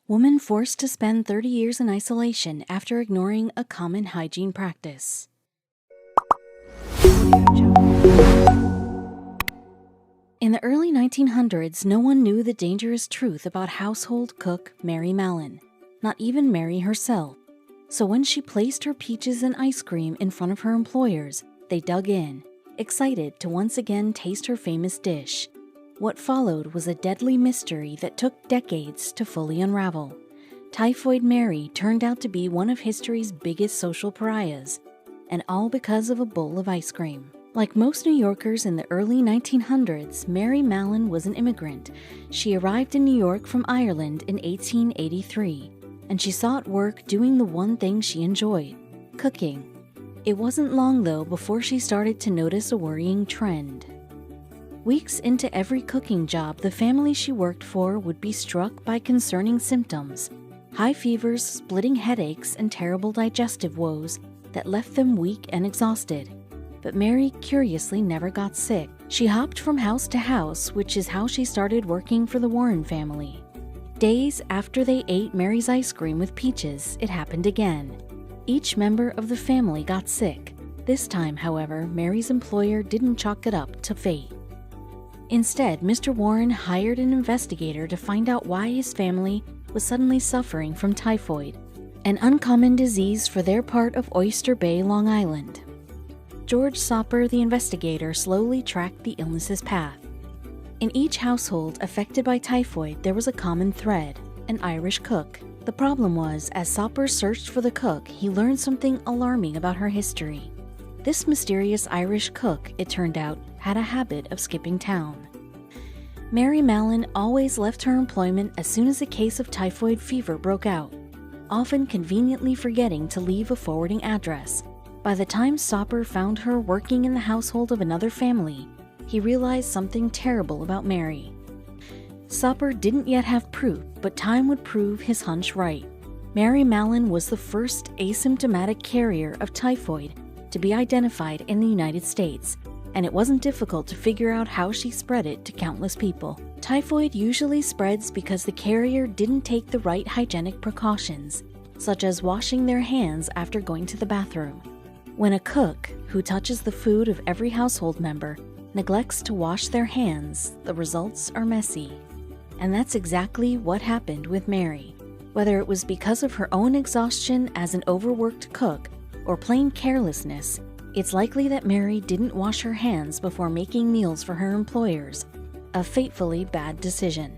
Woman forced to spend 30 years in isolation after ignoring a common hygiene practice. In the early 1900s, no one knew the dangerous truth about household cook Mary Mallon, not even Mary herself. So when she placed her peaches and ice cream in front of her employers, they dug in, excited to once again taste her famous dish. What followed was a deadly mystery that took decades to fully unravel. Typhoid Mary turned out to be one of history's biggest social pariahs, and all because of a bowl of ice cream. Like most New Yorkers in the early 1900s, Mary Mallon was an immigrant. She arrived in New York from Ireland in 1883, and she sought work doing the one thing she enjoyed: cooking. It wasn't long, though, before she started to notice a worrying trend. Weeks into every cooking job, the family she worked for would be struck by concerning symptoms: high fevers, splitting headaches, and terrible digestive woes that left them weak and exhausted. But Mary curiously never got sick. She hopped from house to house, which is how she started working for the Warren family. Days after they ate Mary's ice cream with peaches, it happened again. Each member of the family got sick. This time, however, Mary's employer didn't chalk it up to fate. Instead, Mr. Warren hired an investigator to find out why his family was suddenly suffering from typhoid, an uncommon disease for their part of Oyster Bay, Long Island. George Soper, the investigator, slowly tracked the illness's path. In each household affected by typhoid, there was a common thread: an Irish cook. The problem was, as Soper searched for the cook, he learned something alarming about her history. This mysterious Irish cook, it turned out, had a habit of skipping town. Mary Mallon always left her employment as soon as a case of typhoid fever broke out, often conveniently forgetting to leave a forwarding address. By the time Soper found her working in the household of another family, he realized something terrible about Mary. Soper didn't yet have proof, but time would prove his hunch right. Mary Mallon was the first asymptomatic carrier of typhoid to be identified in the United States, and it wasn't difficult to figure out how she spread it to countless people. Typhoid usually spreads because the carrier didn't take the right hygienic precautions, such as washing their hands after going to the bathroom. When a cook, who touches the food of every household member, neglects to wash their hands, the results are messy. And that's exactly what happened with Mary. Whether it was because of her own exhaustion as an overworked cook or plain carelessness, it's likely that Mary didn't wash her hands before making meals for her employers, a fatefully bad decision.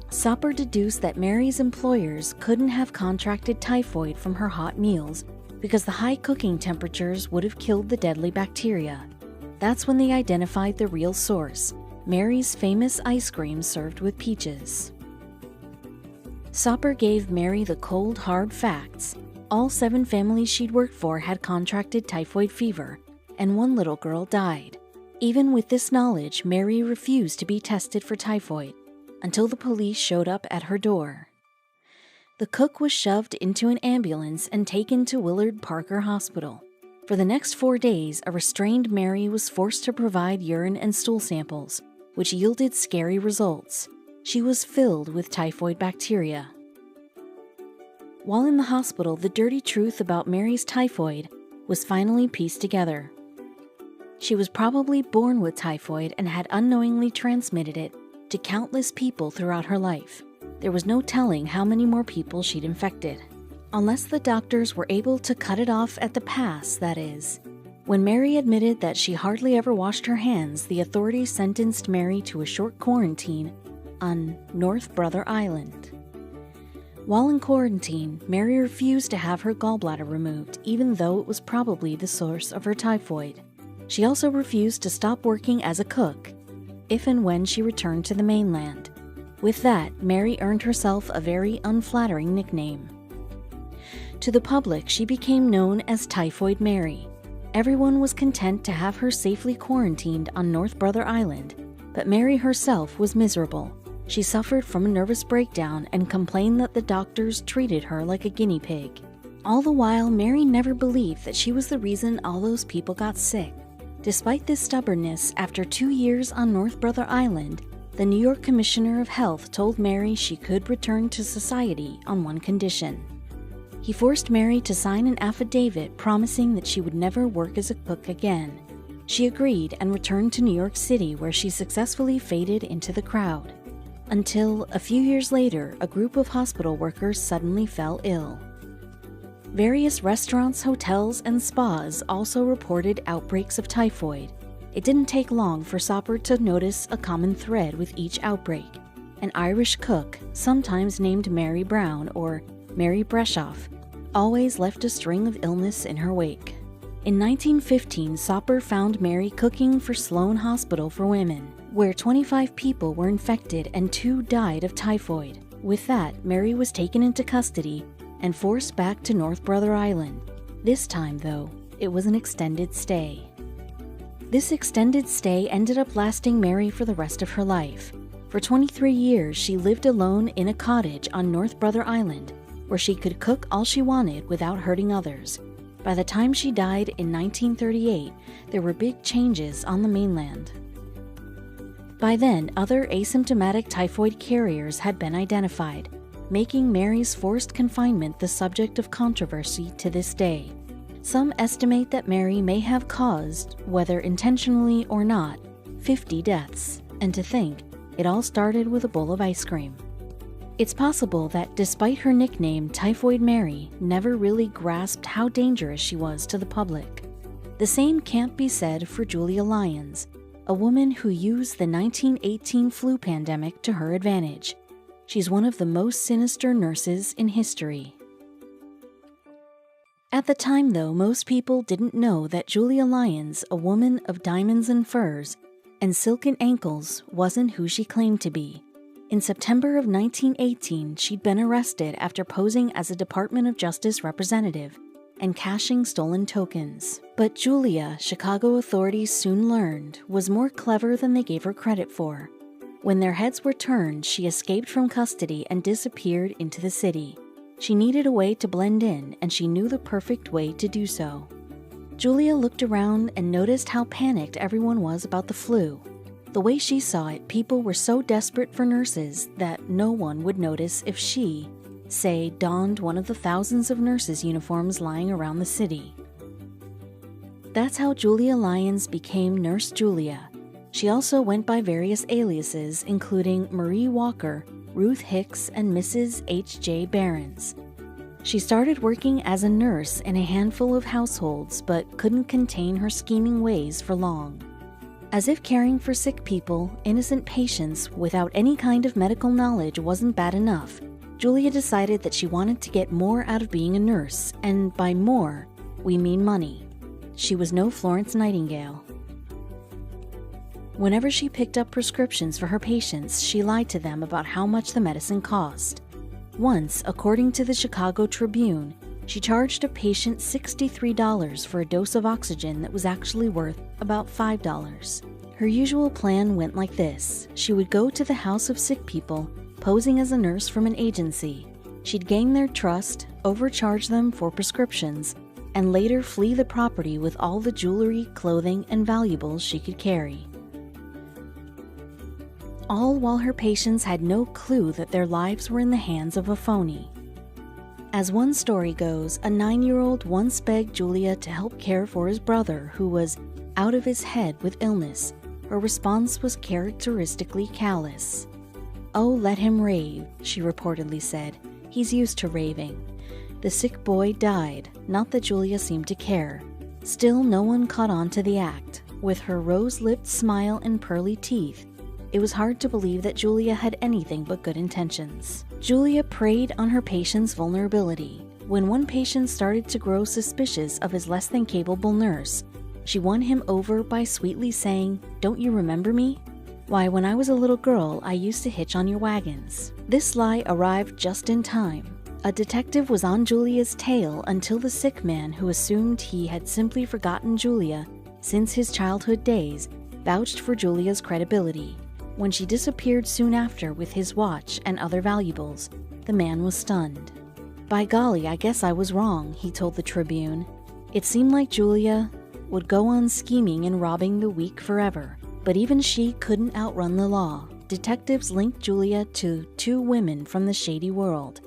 Soper deduced that Mary's employers couldn't have contracted typhoid from her hot meals because the high cooking temperatures would have killed the deadly bacteria. That's when they identified the real source: Mary's famous ice cream served with peaches. Soper gave Mary the cold, hard facts. All 7 families she'd worked for had contracted typhoid fever, and 1 little girl died. Even with this knowledge, Mary refused to be tested for typhoid until the police showed up at her door. The cook was shoved into an ambulance and taken to Willard Parker Hospital. For the next 4 days, a restrained Mary was forced to provide urine and stool samples, which yielded scary results. She was filled with typhoid bacteria. While in the hospital, the dirty truth about Mary's typhoid was finally pieced together. She was probably born with typhoid and had unknowingly transmitted it to countless people throughout her life. There was no telling how many more people she'd infected. Unless the doctors were able to cut it off at the pass, that is. When Mary admitted that she hardly ever washed her hands, the authorities sentenced Mary to a short quarantine on North Brother Island. While in quarantine, Mary refused to have her gallbladder removed, even though it was probably the source of her typhoid. She also refused to stop working as a cook, if and when she returned to the mainland. With that, Mary earned herself a very unflattering nickname. To the public, she became known as Typhoid Mary. Everyone was content to have her safely quarantined on North Brother Island, but Mary herself was miserable. She suffered from a nervous breakdown and complained that the doctors treated her like a guinea pig. All the while, Mary never believed that she was the reason all those people got sick. Despite this stubbornness, after 2 years on North Brother Island, The New York Commissioner of Health told Mary she could return to society on one condition. He forced Mary to sign an affidavit promising that she would never work as a cook again. She agreed and returned to New York City, where she successfully faded into the crowd. Until, a few years later, a group of hospital workers suddenly fell ill. Various restaurants, hotels, and spas also reported outbreaks of typhoid. It didn't take long for Soper to notice a common thread with each outbreak. An Irish cook, sometimes named Mary Brown or Mary Breshoff, always left a string of illness in her wake. In 1915, Soper found Mary cooking for Sloan Hospital for Women, where 25 people were infected and 2 died of typhoid. With that, Mary was taken into custody and forced back to North Brother Island. This time, though, it was an extended stay. This extended stay ended up lasting Mary for the rest of her life. For 23 years, she lived alone in a cottage on North Brother Island, where she could cook all she wanted without hurting others. By the time she died in 1938, there were big changes on the mainland. By then, other asymptomatic typhoid carriers had been identified, making Mary's forced confinement the subject of controversy to this day. Some estimate that Mary may have caused, whether intentionally or not, 50 deaths, and to think it all started with a bowl of ice cream. It's possible that despite her nickname, Typhoid Mary never really grasped how dangerous she was to the public. The same can't be said for Julia Lyons, a woman who used the 1918 flu pandemic to her advantage. She's one of the most sinister nurses in history. At the time, though, most people didn't know that Julia Lyons, a woman of diamonds and furs and silken ankles, wasn't who she claimed to be. In September of 1918, she'd been arrested after posing as a Department of Justice representative and cashing stolen tokens. But Julia, Chicago authorities soon learned, was more clever than they gave her credit for. When their heads were turned, she escaped from custody and disappeared into the city. She needed a way to blend in, and she knew the perfect way to do so. Julia looked around and noticed how panicked everyone was about the flu. The way she saw it, people were so desperate for nurses that no one would notice if she, say, donned one of the thousands of nurses' uniforms lying around the city. That's how Julia Lyons became Nurse Julia. She also went by various aliases, including Marie Walker, Ruth Hicks, and Mrs. H.J. Behrens. She started working as a nurse in a handful of households, but couldn't contain her scheming ways for long. As if caring for sick people, innocent patients, without any kind of medical knowledge wasn't bad enough, Julia decided that she wanted to get more out of being a nurse, and by more, we mean money. She was no Florence Nightingale. Whenever she picked up prescriptions for her patients, she lied to them about how much the medicine cost. Once, according to the Chicago Tribune, she charged a patient $63 for a dose of oxygen that was actually worth about $5. Her usual plan went like this. She would go to the house of sick people, posing as a nurse from an agency. She'd gain their trust, overcharge them for prescriptions, and later flee the property with all the jewelry, clothing, and valuables she could carry. All while her patients had no clue that their lives were in the hands of a phony. As one story goes, a 9-year-old once begged Julia to help care for his brother, who was out of his head with illness. Her response was characteristically callous. "Oh, let him rave," she reportedly said. "He's used to raving." The sick boy died, not that Julia seemed to care. Still, no one caught on to the act. With her rose-lipped smile and pearly teeth, it was hard to believe that Julia had anything but good intentions. Julia preyed on her patient's vulnerability. When one patient started to grow suspicious of his less than capable nurse, she won him over by sweetly saying, "Don't you remember me? Why, when I was a little girl, I used to hitch on your wagons." This lie arrived just in time. A detective was on Julia's tail until the sick man, who assumed he had simply forgotten Julia since his childhood days, vouched for Julia's credibility. When she disappeared soon after with his watch and other valuables, the man was stunned. "By golly, I guess I was wrong," he told the Tribune. It seemed like Julia would go on scheming and robbing the weak forever, but even she couldn't outrun the law. detectives linked Julia to two women from the shady world,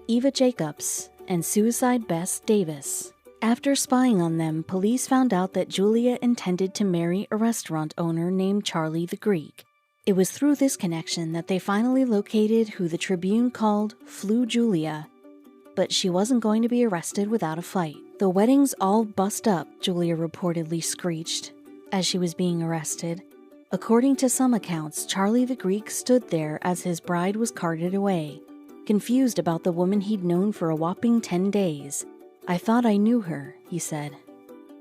Eva Jacobs and Suicide Bess Davis. After spying on them, police found out that Julia intended to marry a restaurant owner named Charlie the Greek. It was through this connection that they finally located who the Tribune called Flu Julia. But she wasn't going to be arrested without a fight. "The wedding's all bust up," Julia reportedly screeched as she was being arrested. According to some accounts, Charlie the Greek stood there as his bride was carted away, confused about the woman he'd known for a whopping 10 days. "I thought I knew her," he said.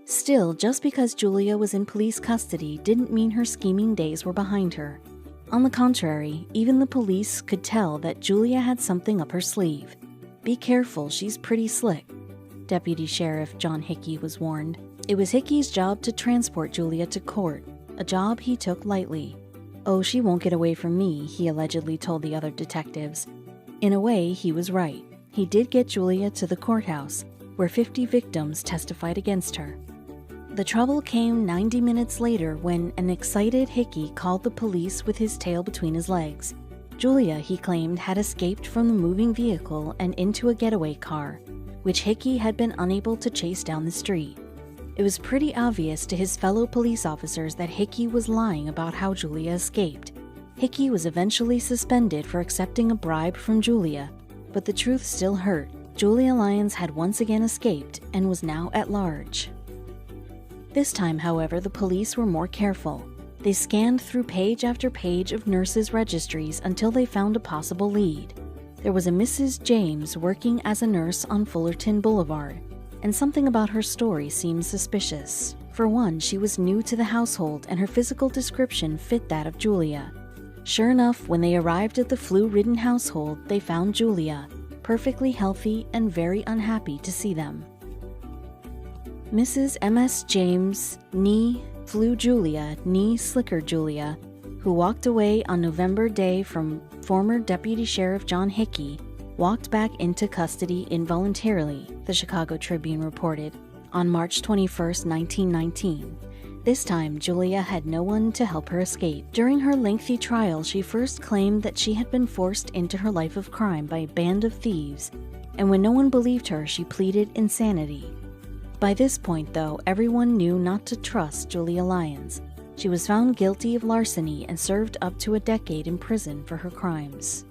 Still, just because Julia was in police custody didn't mean her scheming days were behind her. On the contrary, even the police could tell that Julia had something up her sleeve. "Be careful, she's pretty slick," Deputy Sheriff John Hickey was warned. It was Hickey's job to transport Julia to court, a job he took lightly. "Oh, she won't get away from me," he allegedly told the other detectives. In a way, he was right. He did get Julia to the courthouse, where 50 victims testified against her. The trouble came 90 minutes later when an excited Hickey called the police with his tail between his legs. Julia, he claimed, had escaped from the moving vehicle and into a getaway car, which Hickey had been unable to chase down the street. It was pretty obvious to his fellow police officers that Hickey was lying about how Julia escaped. Hickey was eventually suspended for accepting a bribe from Julia, but the truth still hurt. Julia Lyons had once again escaped and was now at large. This time, however, the police were more careful. They scanned through page after page of nurses' registries until they found a possible lead. There was a Mrs. James working as a nurse on Fullerton Boulevard, and something about her story seemed suspicious. For one, she was new to the household and her physical description fit that of Julia. Sure enough, when they arrived at the flu-ridden household, they found Julia, perfectly healthy and very unhappy to see them. Mrs. M.S. James, nee Flu Julia, nee Slicker Julia, who walked away on November Day from former Deputy Sheriff John Hickey, walked back into custody involuntarily, the Chicago Tribune reported, on March 21, 1919. This time, Julia had no one to help her escape. During her lengthy trial, she first claimed that she had been forced into her life of crime by a band of thieves, and when no one believed her, she pleaded insanity. By this point, though, everyone knew not to trust Julia Lyons. She was found guilty of larceny and served up to a decade in prison for her crimes.